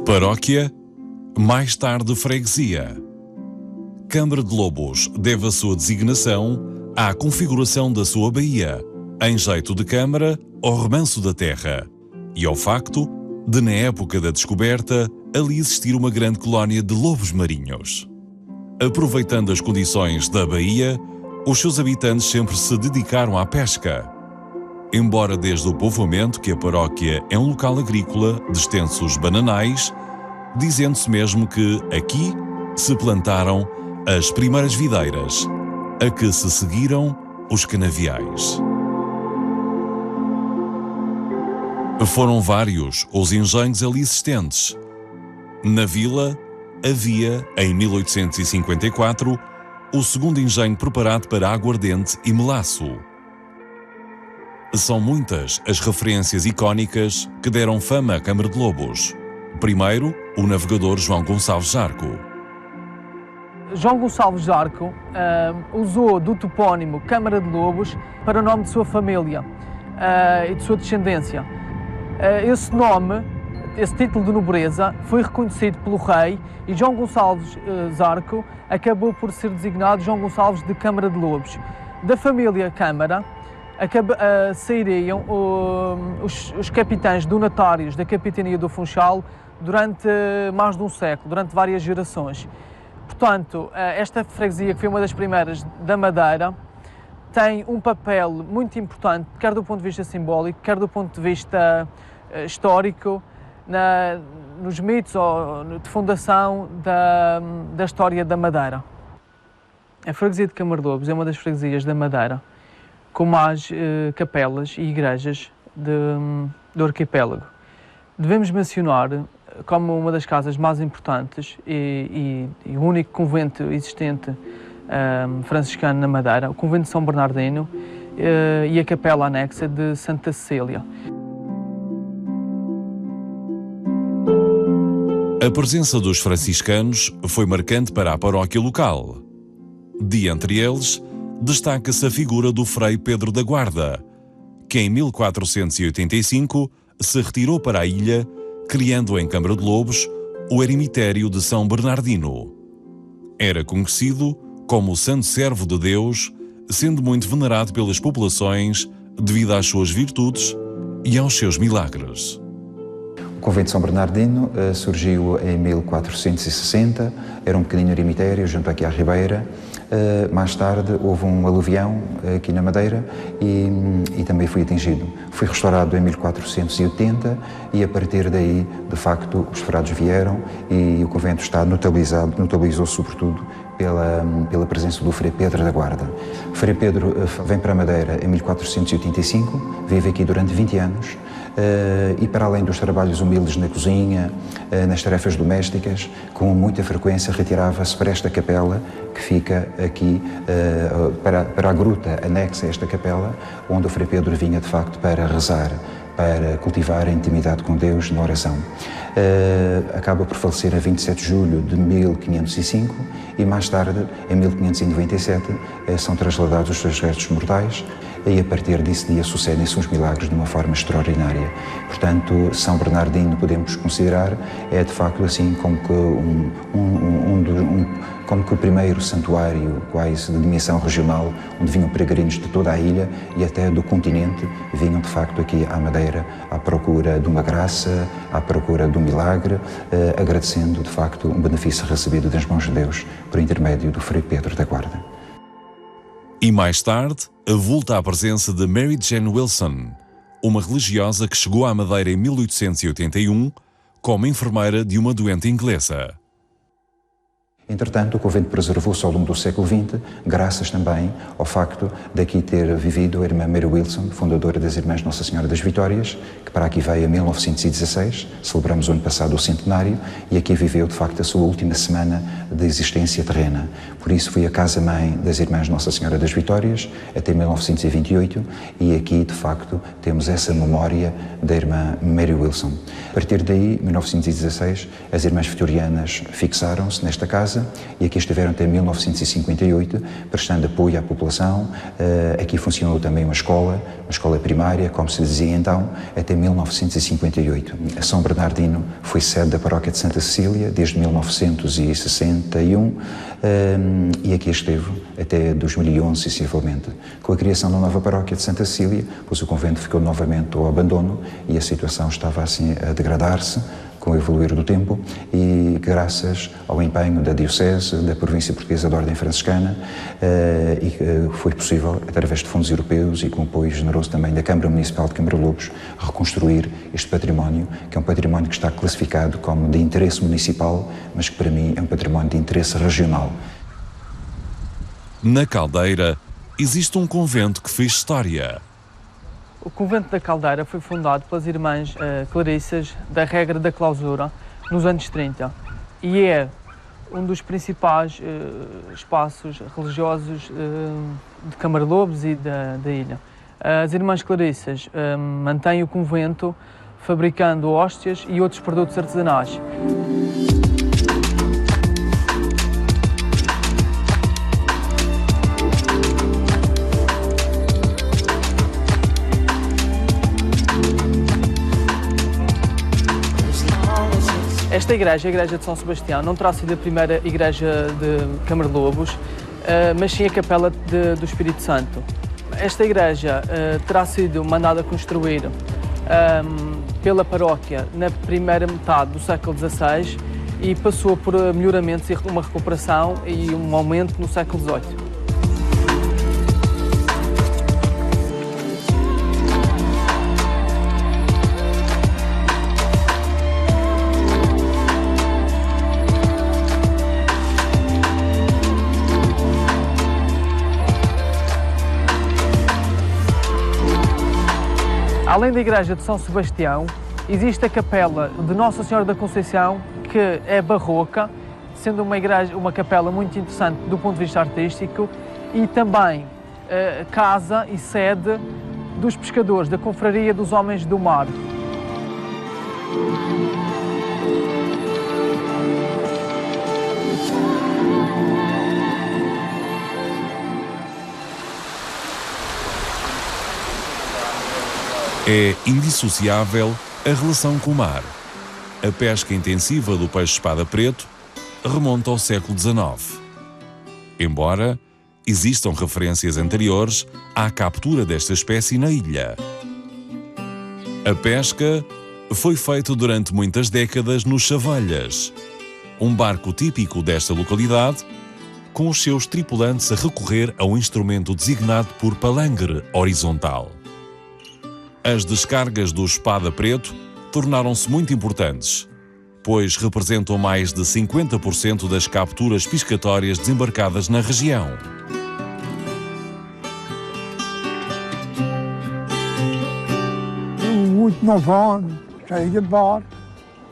Paróquia, mais tarde freguesia. Câmara de Lobos deve a sua designação à configuração da sua baía, em jeito de câmara ou remanso da terra, e ao facto de, na época da descoberta, ali existir uma grande colónia de lobos marinhos. Aproveitando as condições da baía, os seus habitantes sempre se dedicaram à pesca. Embora desde o povoamento que a paróquia é um local agrícola de extensos bananais, dizendo-se mesmo que aqui se plantaram as primeiras videiras, a que se seguiram os canaviais. Foram vários os engenhos ali existentes. Na vila havia, em 1854, o segundo engenho preparado para aguardente e melaço. São muitas as referências icónicas que deram fama à Câmara de Lobos. Primeiro, o navegador João Gonçalves Zarco. João Gonçalves Zarco usou do topónimo Câmara de Lobos para o nome de sua família e de sua descendência. Esse nome, esse título de nobreza, foi reconhecido pelo rei e João Gonçalves Zarco acabou por ser designado João Gonçalves de Câmara de Lobos. Da família Câmara sairiam os capitães donatários da Capitania do Funchal durante mais de um século, durante várias gerações. Portanto, esta freguesia, que foi uma das primeiras da Madeira, tem um papel muito importante, quer do ponto de vista simbólico, quer do ponto de vista histórico, nos mitos de fundação da história da Madeira. A freguesia de Câmara de Lobos é uma das freguesias da Madeira com mais capelas e igrejas do arquipélago. Devemos mencionar como uma das casas mais importantes e o único convento existente franciscano na Madeira, o convento de São Bernardino e a capela anexa de Santa Cecília. A presença dos franciscanos foi marcante para a paróquia local. De entre eles, destaca-se a figura do Frei Pedro da Guarda, que em 1485 se retirou para a ilha, criando em Câmara de Lobos o eremitério de São Bernardino. Era conhecido como o Santo Servo de Deus, sendo muito venerado pelas populações devido às suas virtudes e aos seus milagres. O convento de São Bernardino surgiu em 1460, era um pequenino eremitério junto aqui à Ribeira. Mais tarde houve um aluvião aqui na Madeira e também foi atingido. Foi restaurado em 1480 e a partir daí, de facto, os frades vieram e o convento está notabilizou-se sobretudo pela presença do Frei Pedro da Guarda. O Frei Pedro vem para a Madeira em 1485, vive aqui durante 20 anos e para além dos trabalhos humildes na cozinha, nas tarefas domésticas, com muita frequência retirava-se para esta capela que fica aqui para a gruta anexa a esta capela, onde o Frei Pedro vinha de facto para rezar, para cultivar a intimidade com Deus na oração. Acaba por falecer a 27 de julho de 1505 e mais tarde, em 1597, são trasladados os seus restos mortais e a partir desse dia sucedem-se uns milagres de uma forma extraordinária. Portanto, São Bernardino podemos considerar é de facto assim como que o primeiro santuário quase de dimensão regional, onde vinham peregrinos de toda a ilha e até do continente, vinham de facto aqui à Madeira à procura de uma graça, à procura de um milagre, agradecendo de facto um benefício recebido das mãos de Deus por intermédio do Frei Pedro da Guarda. E mais tarde, avulta a presença de Mary Jane Wilson, uma religiosa que chegou à Madeira em 1881 como enfermeira de uma doente inglesa. Entretanto, o convento preservou-se ao longo do século XX, graças também ao facto de aqui ter vivido a irmã Mary Wilson, fundadora das Irmãs Nossa Senhora das Vitórias, que para aqui veio em 1916, celebramos o ano passado o centenário, e aqui viveu de facto a sua última semana de existência terrena. Por isso foi a casa-mãe das Irmãs Nossa Senhora das Vitórias até 1928, e aqui de facto temos essa memória da irmã Mary Wilson. A partir daí, 1916, as Irmãs Vitorianas fixaram-se nesta casa casa e aqui estiveram até 1958, prestando apoio à população. Aqui funcionou também uma escola primária, como se dizia então, até 1958. A São Bernardino foi sede da paróquia de Santa Cecília desde 1961 e aqui esteve até 2011, sensivelmente. Com a criação da nova paróquia de Santa Cecília, pois o convento ficou novamente ao abandono e a situação estava assim a degradar-se com o evoluir do tempo e graças ao empenho da Diocese, da Província Portuguesa da Ordem Franciscana, foi possível, através de fundos europeus e com apoio generoso também da Câmara Municipal de Câmara Lobos, reconstruir este património, que é um património que está classificado como de interesse municipal, mas que para mim é um património de interesse regional. Na Caldeira existe um convento que fez história. O convento da Caldeira foi fundado pelas irmãs Clarissas da Regra da Clausura nos anos 30 e é um dos principais espaços religiosos de Câmara Lobos e da ilha. As irmãs Clarissas mantêm o convento fabricando hóstias e outros produtos artesanais. Esta igreja, a Igreja de São Sebastião, não terá sido a primeira igreja de Câmara Lobos, mas sim a Capela do Espírito Santo. Esta igreja terá sido mandada construir pela paróquia na primeira metade do século XVI e passou por melhoramentos e uma recuperação e um aumento no século XVIII. Além da Igreja de São Sebastião, existe a Capela de Nossa Senhora da Conceição, que é barroca, sendo uma capela muito interessante do ponto de vista artístico, e também casa e sede dos pescadores, da Confraria dos Homens do Mar. É indissociável a relação com o mar. A pesca intensiva do peixe-espada preto remonta ao século XIX. Embora existam referências anteriores à captura desta espécie na ilha. A pesca foi feita durante muitas décadas nos Chavalhas, um barco típico desta localidade, com os seus tripulantes a recorrer a um instrumento designado por palangre horizontal. As descargas do espada preto tornaram-se muito importantes, pois representam mais de 50% das capturas piscatórias desembarcadas na região. Muito 9 anos, saí de barco,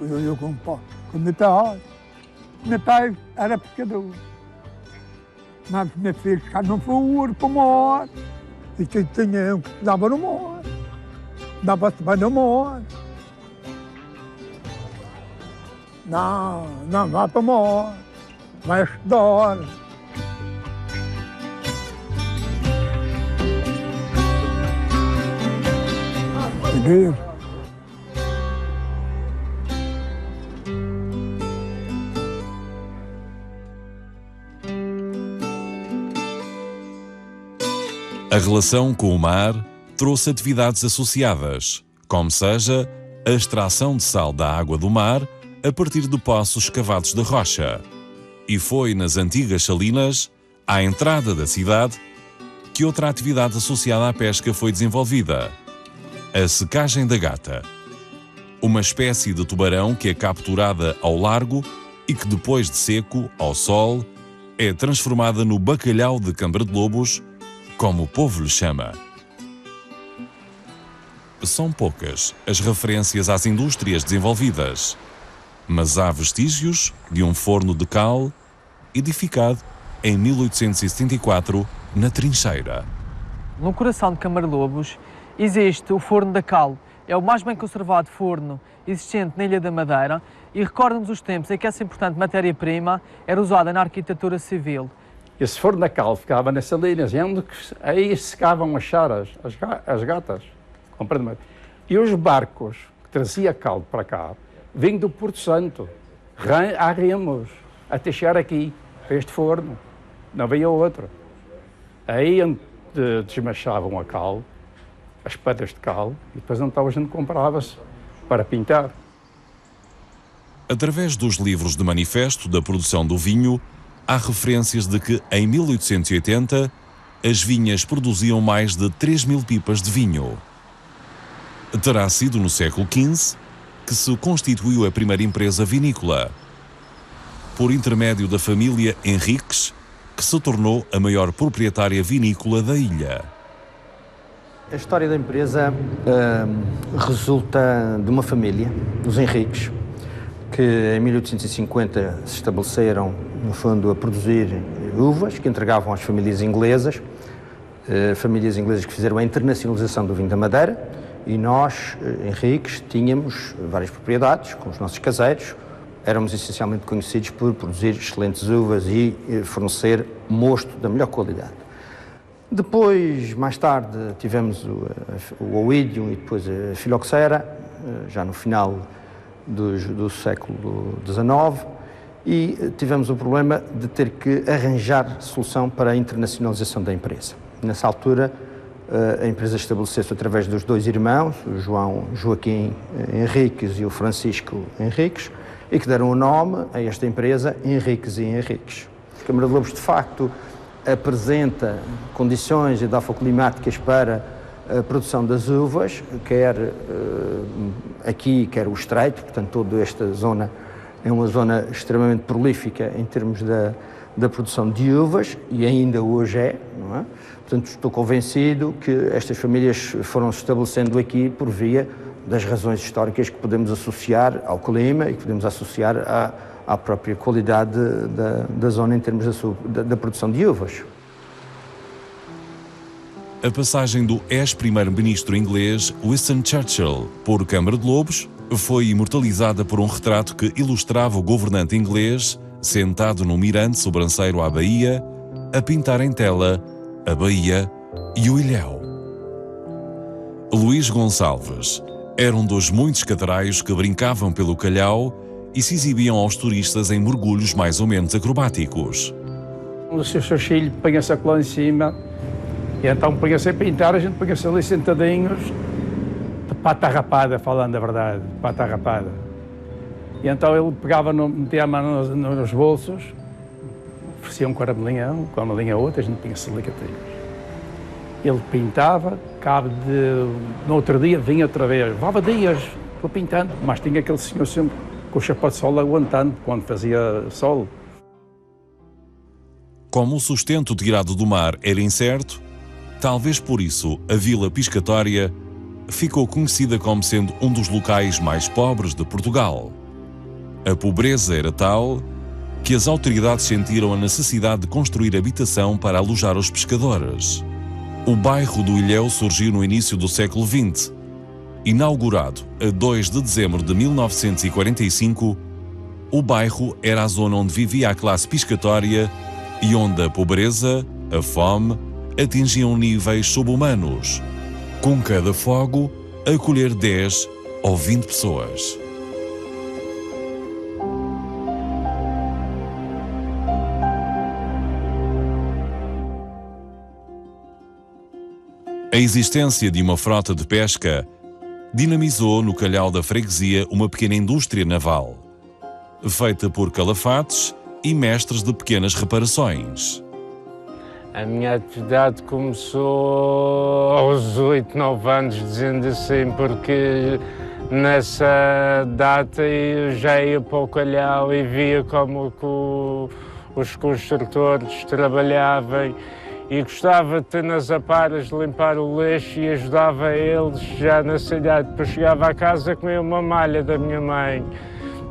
eu com meu pai. Meu pai era pescador, mas meu filho já não foi para o mar, e tinha que estudava no mar. Dava-se bem no mar. Não vá para o mar, vai estudar. Entendeu? A relação com o mar trouxe atividades associadas, como seja a extração de sal da água do mar a partir de poços escavados de rocha. E foi nas antigas salinas, à entrada da cidade, que outra atividade associada à pesca foi desenvolvida: a secagem da gata. Uma espécie de tubarão que é capturada ao largo e que depois de seco, ao sol, é transformada no bacalhau de Câmara de Lobos, como o povo lhe chama. São poucas as referências às indústrias desenvolvidas, mas há vestígios de um forno de cal edificado em 1874 na Trincheira. No coração de Câmara Lobos existe o forno da cal, é o mais bem conservado forno existente na Ilha da Madeira e recorda-nos os tempos em que essa importante matéria-prima era usada na arquitetura civil. Esse forno a cal ficava nessa linha, onde aí secavam as charas, as gatas. E os barcos que traziam cal para cá vinham do Porto Santo, a remos, até chegar aqui, para este forno. Não havia outro. Aí onde desmachavam a cal, as pedras de cal, e depois então a gente comprava-se para pintar. Através dos livros de manifesto da produção do vinho, há referências de que, em 1880, as vinhas produziam mais de 3.000 pipas de vinho. Terá sido no século XV que se constituiu a primeira empresa vinícola, por intermédio da família Henriques, que se tornou a maior proprietária vinícola da ilha. A história da empresa resulta de uma família, os Henriques, que em 1850 se estabeleceram, no fundo, a produzir uvas que entregavam às famílias inglesas que fizeram a internacionalização do vinho da Madeira, e nós, Henriques, tínhamos várias propriedades com os nossos caseiros. Éramos essencialmente conhecidos por produzir excelentes uvas e fornecer mosto da melhor qualidade. Depois, mais tarde, tivemos o Oídium e depois a Filoxera, já no final do século XIX, e tivemos o problema de ter que arranjar solução para a internacionalização da empresa. Nessa altura, a empresa estabeleceu-se através dos dois irmãos, o Joaquim Henriques e o Francisco Henriques, e que deram o nome a esta empresa Henriques e Henriques. A Câmara de Lobos, de facto, apresenta condições edafoclimáticas para a produção das uvas, quer aqui, quer o Estreito, portanto, toda esta zona é uma zona extremamente prolífica em termos da produção de uvas, e ainda hoje é, não é? Portanto, estou convencido que estas famílias foram se estabelecendo aqui por via das razões históricas que podemos associar ao clima e que podemos associar à própria qualidade da zona em termos da produção de uvas. A passagem do ex-primeiro-ministro inglês Winston Churchill por Câmara de Lobos foi imortalizada por um retrato que ilustrava o governante inglês sentado num mirante sobranceiro à baía, a pintar em tela a baía e o ilhéu. Luís Gonçalves era um dos muitos cataraios que brincavam pelo calhau e se exibiam aos turistas em mergulhos mais ou menos acrobáticos. O seu filho punha-se lá em cima, e então punha-se a pintar, a gente punha-se ali sentadinhos, de pata rapada, falando a verdade, de pata rapada. E então ele pegava, metia a mão nos bolsos, oferecia um caramelinho a outra, a gente punha-se ali catinhos. Ele pintava, no outro dia vinha outra vez, levava dias pintando, mas tinha aquele senhor sempre com o chapéu de sol aguentando quando fazia sol. Como o sustento tirado do mar era incerto, talvez por isso a Vila Piscatória ficou conhecida como sendo um dos locais mais pobres de Portugal. A pobreza era tal que as autoridades sentiram a necessidade de construir habitação para alojar os pescadores. O bairro do Ilhéu surgiu no início do século XX. Inaugurado a 2 de dezembro de 1945, o bairro era a zona onde vivia a classe piscatória e onde a pobreza, a fome, atingiam níveis subhumanos, com cada fogo a acolher 10 ou 20 pessoas. A existência de uma frota de pesca dinamizou no calhau da freguesia uma pequena indústria naval, feita por calafates e mestres de pequenas reparações. A minha atividade começou aos 8, 9 anos, dizendo assim, porque nessa data eu já ia para o calhau e via como os construtores trabalhavam e gostava de ter nas aparas de limpar o lixo e ajudava eles já na cidade. Depois chegava a casa comia uma malha da minha mãe,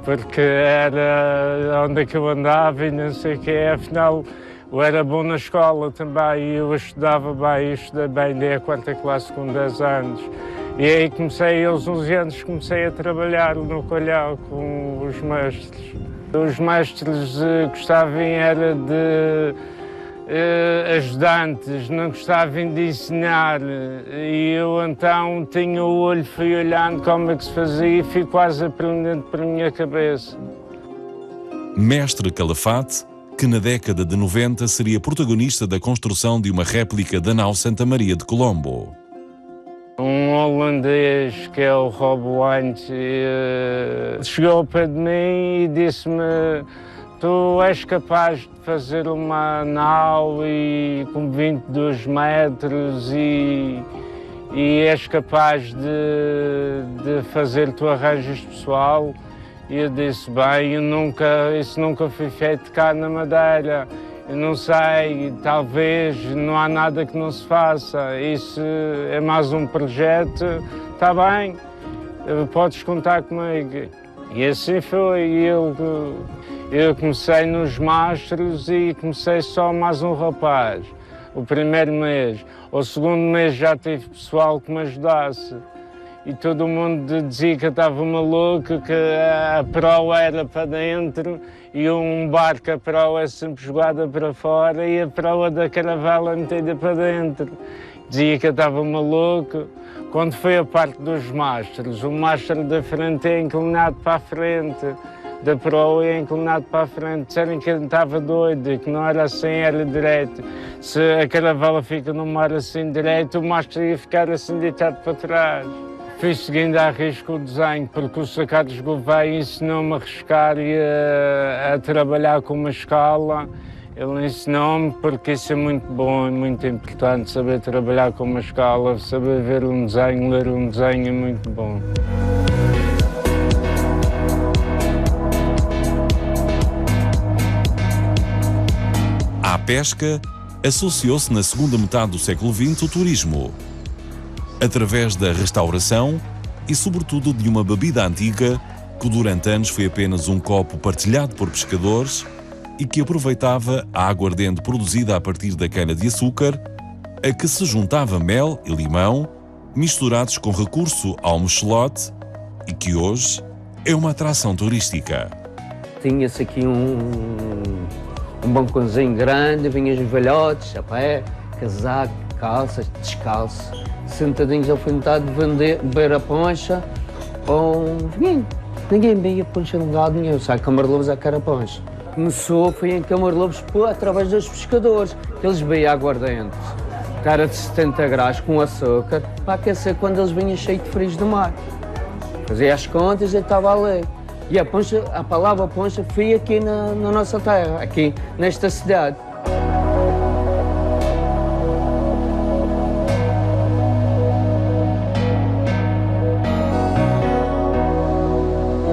porque era onde que eu andava e não sei o que, afinal eu era bom na escola também e eu estudava bem, estudei bem desde a 4ª classe com 10 anos. E aí comecei, aos 11 anos, comecei a trabalhar no colhau com os mestres. Os mestres gostavam era de ajudantes, não gostavam de ensinar. E eu então tinha o olho, fui olhando como é que se fazia e fui quase aprendendo para a minha cabeça. Mestre Calafate, que na década de 90 seria protagonista da construção de uma réplica da nau Santa Maria de Colombo. Um holandês, que é o Rob Wines, chegou ao pé de mim e disse-me: tu és capaz de fazer uma nau com 22 metros e és capaz de fazer tu arranjas pessoal? E eu disse: bem, isso nunca foi feito cá na Madeira. Eu não sei, talvez não há nada que não se faça. Isso é mais um projeto, está bem, podes contar comigo. E assim foi. Eu comecei nos mastros e comecei só mais um rapaz, o primeiro mês. O segundo mês já tive pessoal que me ajudasse. E todo mundo dizia que eu estava maluco, que a proa era para dentro e um barco, a proa é sempre jogada para fora e a proa da caravela é metida para dentro. Dizia que eu estava maluco. Quando foi a parte dos mastros, o mastro da frente é inclinado para a frente, da proa é inclinado para a frente. Disseram que eu estava doido, que não era assim, era direito. Se a caravela fica no mar assim direito, o mastro ia ficar assim deitado para trás. Fui seguindo a risco o desenho, porque o Sr. Carlos Gouveia ensinou-me a riscar e a trabalhar com uma escala. Ele ensinou-me, porque isso é muito bom e muito importante, saber trabalhar com uma escala, saber ver um desenho, ler um desenho é muito bom. À pesca, associou-se na segunda metade do século XX o turismo, através da restauração e, sobretudo, de uma bebida antiga que durante anos foi apenas um copo partilhado por pescadores e que aproveitava a aguardente produzida a partir da cana-de-açúcar, a que se juntava mel e limão, misturados com recurso ao mexelote, e que hoje é uma atração turística. Tinha-se aqui um balcãozinho grande, vinham os velhotes a pé, casaco, calças, descalço, sentadinhos ao fim de beber a poncha ou um vinho. Ninguém bebia poncha de lado nenhum, sai Câmara de Lobos a cara a poncha. Começou, foi em Câmara de Lobos através dos pescadores, que eles bebiam aguardente, cara de 70 graus com açúcar, para aquecer quando eles vinham cheios de frios do mar. Fazia as contas e estava ali. E a palavra poncha foi aqui na nossa terra, aqui nesta cidade.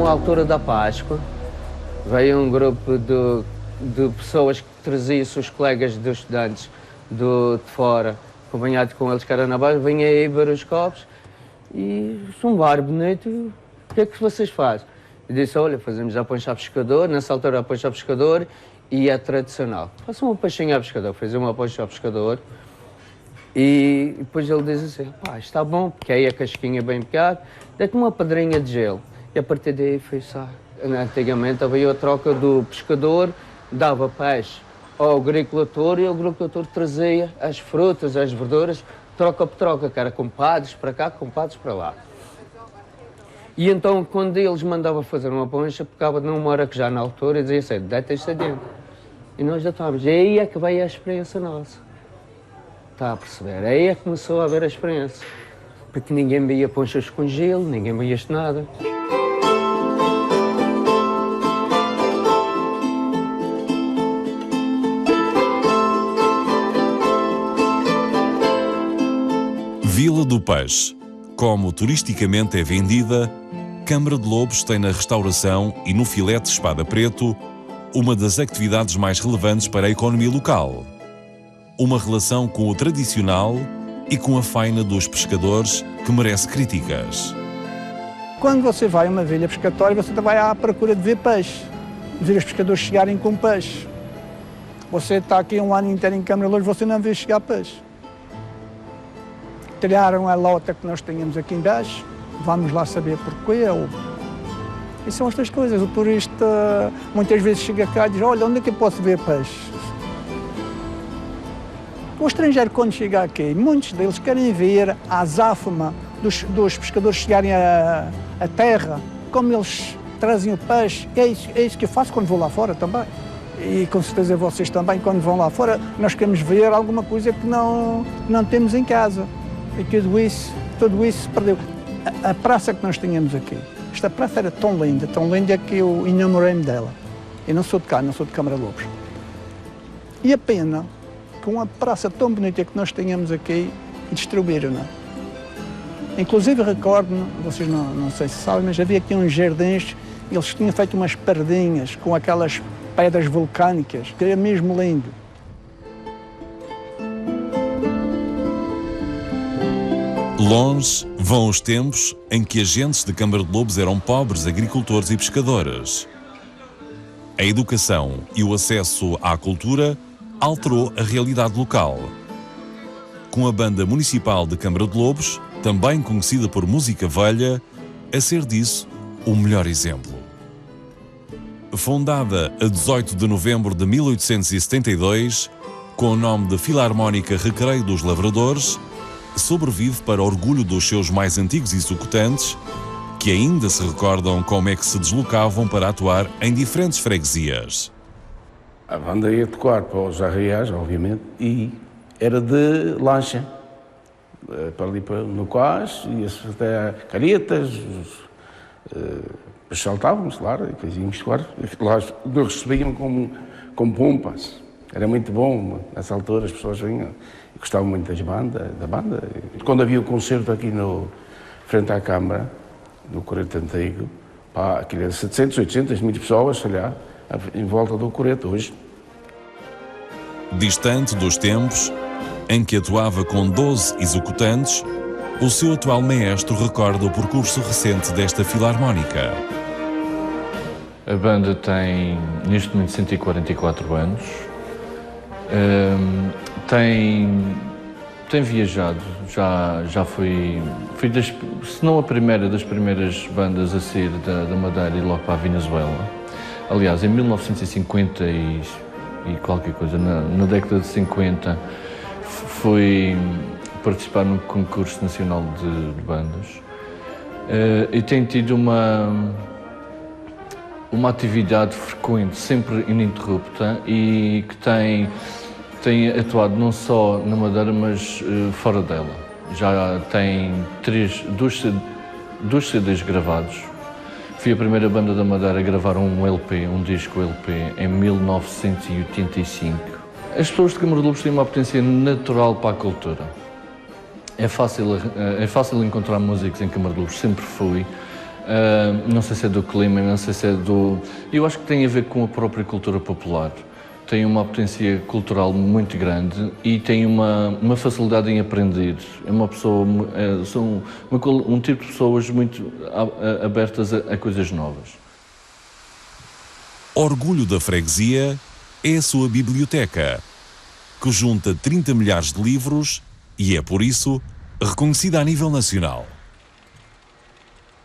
Na altura da Páscoa, veio um grupo de pessoas que traziam seus colegas de estudantes de fora, acompanhado com eles, que era na base, vinha aí ver os copos e um bar bonito, o que é que vocês fazem? Eu disse: olha, fazemos a poncha a pescador, nessa altura a poncha a pescador e a tradicional. Faça uma ponchinha a pescador, fez uma poncha a pescador e depois ele diz assim: pá, está bom, porque aí a casquinha é bem picada, dê-te uma pedrinha de gelo. E a partir daí foi só. Antigamente havia a troca do pescador, dava peixe ao agricultor e o agricultor trazia as frutas, as verduras, troca por troca, que era compadres para cá, compadres para lá. E então, quando eles mandavam fazer uma poncha, pegava num maracujá na altura e dizia assim: deita isto adentro. E nós já estávamos. E aí é que veio a experiência nossa. Está a perceber? Aí é que começou a haver a experiência. Porque ninguém via ponchas com gelo, ninguém via isto nada. Vila do Peixe. Como turisticamente é vendida, Câmara de Lobos tem na restauração e no filete de espada preto uma das atividades mais relevantes para a economia local. Uma relação com o tradicional e com a faina dos pescadores que merece críticas. Quando você vai a uma vila pescatória, você vai à procura de ver peixe, ver os pescadores chegarem com peixe. Você está aqui um ano inteiro em Câmara de Lobos, você não vê chegar peixe. tiraram a lota que nós tínhamos aqui embaixo, vamos lá saber porquê. E são estas coisas, o turista muitas vezes chega cá e diz, olha, onde é que eu posso ver peixe? O estrangeiro, quando chega aqui, muitos deles querem ver a azáfama dos pescadores chegarem à terra, como eles trazem o peixe. É isso que eu faço quando vou lá fora também. E com certeza vocês também, quando vão lá fora, nós queremos ver alguma coisa que não temos em casa. E tudo isso se perdeu. A praça que nós tínhamos aqui, esta praça era tão linda que eu enamorei-me dela. Eu não sou de cá, não sou de Câmara de Lobos. E a pena, com a praça tão bonita que nós tínhamos aqui, destruíram-na. Inclusive, recordo-me, vocês não sei se sabem, mas havia aqui uns jardins, eles tinham feito umas paredinhas com aquelas pedras vulcânicas, que era mesmo lindo. Longe vão os tempos em que agentes de Câmara de Lobos eram pobres agricultores e pescadores. A educação e o acesso à cultura alterou a realidade local. Com a Banda Municipal de Câmara de Lobos, também conhecida por música velha, a ser disso o melhor exemplo. Fundada a 18 de novembro de 1872, com o nome de Filarmónica Recreio dos Lavradores, sobrevive para orgulho dos seus mais antigos executantes, que ainda se recordam como é que se deslocavam para atuar em diferentes freguesias. A banda ia tocar para os arraiais, obviamente, e era de lancha, para ali no Quás, ia-se até a Caretas, depois saltávamos, claro, e depois íamos tocar. Lá nos recebiam com pompas. Era muito bom, nessa altura as pessoas vinham e gostavam muito da banda. Quando havia o concerto aqui frente à Câmara, no Coreto Antigo, aquilo era 700, 800 mil pessoas, sei lá, em volta do Coreto hoje. Distante dos tempos em que atuava com 12 executantes, o seu atual maestro recorda o percurso recente desta filarmónica. A banda tem, neste momento, 144 anos. Tem viajado, já foi se não a primeira das primeiras bandas a sair da Madeira e logo para a Venezuela. Aliás, em 1950 e qualquer coisa, na década de 50, foi participar num concurso nacional de bandas e tem tido uma atividade frequente, sempre ininterrupta, e que tem atuado não só na Madeira, mas fora dela. Já tem dois CDs gravados. Fui a primeira banda da Madeira a gravar um disco LP, em 1985. As pessoas de Câmara de Lobos têm uma potência natural para a cultura. É fácil encontrar músicos em Câmara de Lobos, sempre fui. Não sei se é do clima, não sei se é do... Eu acho que tem a ver com a própria cultura popular. Tem uma potência cultural muito grande e tem uma facilidade em aprender. É uma pessoa, são um tipo de pessoas muito abertas a coisas novas. Orgulho da freguesia é a sua biblioteca, que junta 30 milhares de livros e é, por isso, reconhecida a nível nacional.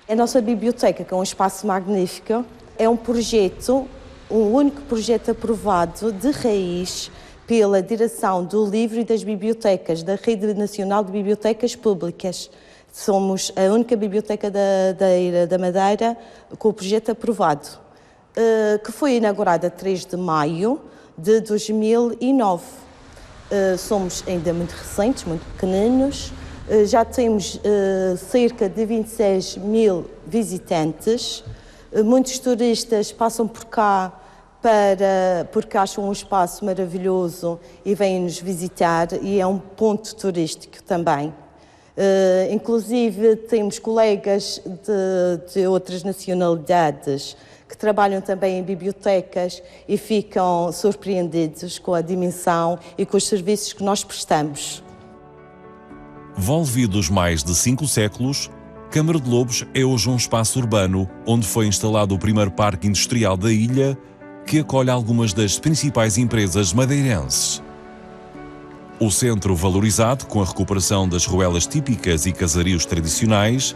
A nossa biblioteca, que é um espaço magnífico, é um projeto, o único projeto aprovado de raiz pela Direção do Livro e das Bibliotecas, da Rede Nacional de Bibliotecas Públicas. Somos a única biblioteca da Ilha da Madeira com o projeto aprovado, que foi inaugurada a 3 de maio de 2009. Somos ainda muito recentes, muito pequeninos. Já temos cerca de 26 mil visitantes. Muitos turistas passam por cá porque acham um espaço maravilhoso e vêm nos visitar, e é um ponto turístico também. Inclusive temos colegas de outras nacionalidades que trabalham também em bibliotecas e ficam surpreendidos com a dimensão e com os serviços que nós prestamos. Volvidos mais de 5 séculos, Câmara de Lobos é hoje um espaço urbano onde foi instalado o primeiro parque industrial da ilha, que acolhe algumas das principais empresas madeirenses. O centro, valorizado com a recuperação das ruelas típicas e casarios tradicionais,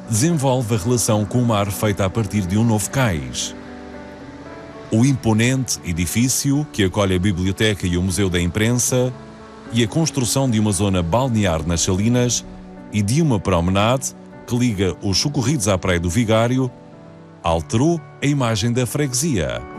desenvolve a relação com o mar feita a partir de um novo cais. O imponente edifício que acolhe a biblioteca e o Museu da Imprensa e a construção de uma zona balnear nas Salinas e de uma promenade que liga os socorridos à Praia do Vigário alterou a imagem da freguesia.